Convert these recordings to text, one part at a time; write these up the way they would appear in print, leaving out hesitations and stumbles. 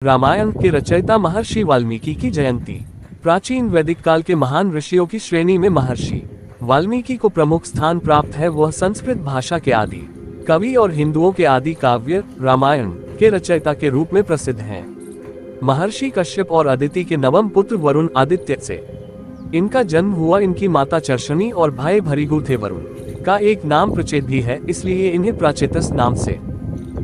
रामायण के रचयिता महर्षि वाल्मीकि की जयंती। प्राचीन वैदिक काल के महान ऋषियों की श्रेणी में महर्षि वाल्मीकि को प्रमुख स्थान प्राप्त है। वह संस्कृत भाषा के आदि कवि और हिंदुओं के आदि काव्य रामायण के रचयिता के रूप में प्रसिद्ध हैं। महर्षि कश्यप और अदिति के नवम पुत्र वरुण आदित्य से इनका जन्म हुआ। इनकी माता चर्षणी और भाई भृगु थे। वरुण का एक नाम प्रचेत भी है, इसलिए इन्हें प्राचेतस नाम से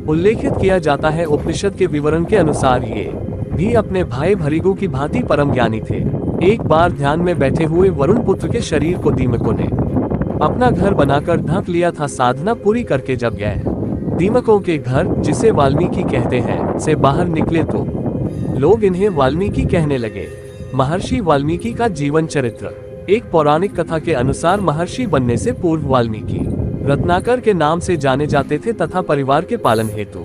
उल्लेखित किया जाता है। उपनिषद के विवरण के अनुसार ये भी अपने भाई भृगु की भांति परम ज्ञानी थे। एक बार ध्यान में बैठे हुए वरुण पुत्र के शरीर को दीमकों ने अपना घर बनाकर ढक लिया था। साधना पूरी करके जब गए दीमकों के घर, जिसे वाल्मीकि कहते हैं, से बाहर निकले तो लोग इन्हें वाल्मीकि कहने लगे। महर्षि वाल्मीकि का जीवन चरित्र। एक पौराणिक कथा के अनुसार महर्षि बनने से पूर्व वाल्मीकि रत्नाकर के नाम से जाने जाते थे तथा परिवार के पालन हेतु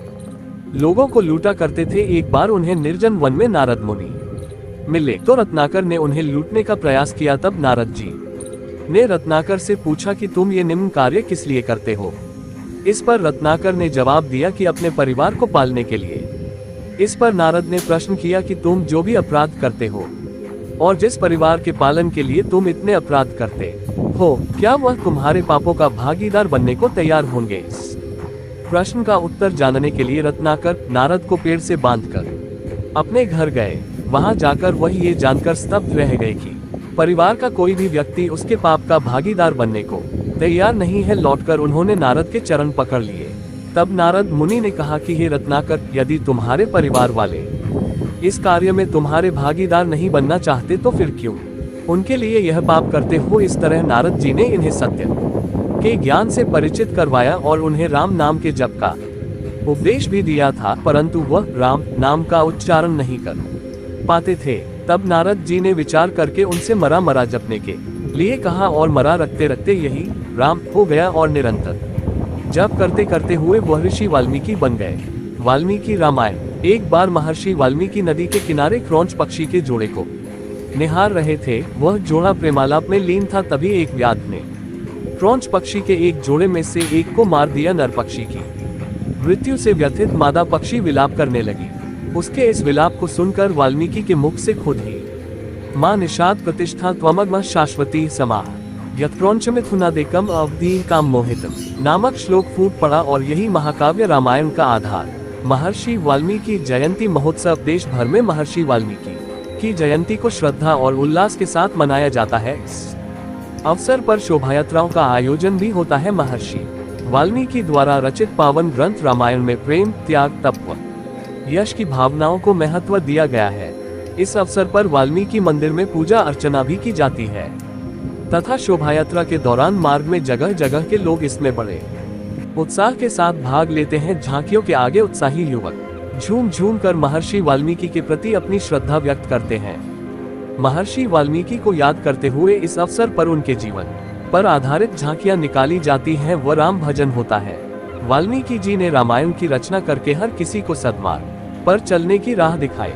लोगों को लूटा करते थे। एक बार उन्हें निर्जन वन में नारद मुनि मिले तो रत्नाकर ने उन्हें लूटने का प्रयास किया। तब नारद जी ने रत्नाकर से पूछा कि तुम ये निम्न कार्य किस लिए करते हो। इस पर रत्नाकर ने जवाब दिया कि अपने परिवार को पालने के लिए। इस पर नारद ने प्रश्न किया कि तुम जो भी अपराध करते हो और जिस परिवार के पालन के लिए तुम इतने अपराध करते हो, क्या वह तुम्हारे पापों का भागीदार बनने को तैयार होंगे। इस प्रश्न का उत्तर जानने के लिए रत्नाकर नारद को पेड़ से बांधकर अपने घर गए। वहां जाकर वह ये जानकर स्तब्ध रह गए कि परिवार का कोई भी व्यक्ति उसके पाप का भागीदार बनने को तैयार नहीं है। लौटकर उन्होंने नारद के चरण पकड़ लिए। तब नारद मुनि ने कहा कि हे रत्नाकर, यदि तुम्हारे परिवार वाले इस कार्य में तुम्हारे भागीदार नहीं बनना चाहते तो फिर क्यों उनके लिए यह पाप करते हो। इस तरह नारद जी ने इन्हें सत्य के ज्ञान से परिचित करवाया और उन्हें राम नाम के जप का उपदेश भी दिया था, परंतु वह राम नाम का उच्चारण नहीं कर पाते थे। तब नारद जी ने विचार करके उनसे मरा मरा जपने के लिए कहा और मरा रखते रखते यही राम हो गया और निरंतर जप करते करते हुए वह ऋषि वाल्मीकि बन गए। वाल्मीकि रामायण। एक बार महर्षि वाल्मीकि नदी के किनारे क्रौंच पक्षी के जोड़े को निहार रहे थे। वह जोड़ा प्रेमालाप में लीन था। तभी एक व्याध ने क्रौंच पक्षी के एक जोड़े में से एक को मार दिया। नर पक्षी की मृत्यु से व्यथित मादा पक्षी विलाप करने लगी। उसके इस विलाप को सुनकर वाल्मीकि के मुख से खुद ही मां निषाद प्रतिष्ठा त्वमग्म शाश्वती समाह यत्क्रौंचमिथुनादेकम अवधि काम मोहितम नामक श्लोक फूट पड़ा और यही महाकाव्य रामायण का आधार। महर्षि वाल्मीकि जयंती महोत्सव। देश भर में महर्षि वाल्मीकि की जयंती को श्रद्धा और उल्लास के साथ मनाया जाता है। इस अवसर पर शोभायात्राओं का आयोजन भी होता है। महर्षि वाल्मीकि द्वारा रचित पावन ग्रंथ रामायण में प्रेम, त्याग, तप, यश की भावनाओं को महत्व दिया गया है। इस अवसर पर वाल्मीकि मंदिर में पूजा अर्चना भी की जाती है तथा शोभायात्रा के दौरान मार्ग में जगह जगह के लोग इसमें बड़े उत्साह के साथ भाग लेते हैं। झांकियों के आगे उत्साही युवक झूम झूम कर महर्षि वाल्मीकि के प्रति अपनी श्रद्धा व्यक्त करते हैं। महर्षि वाल्मीकि को याद करते हुए इस अवसर पर उनके जीवन पर आधारित झांकियां निकाली जाती हैं व राम भजन होता है। वाल्मीकि जी ने रामायण की रचना करके हर किसी को सद्मार्ग पर चलने की राह दिखाई।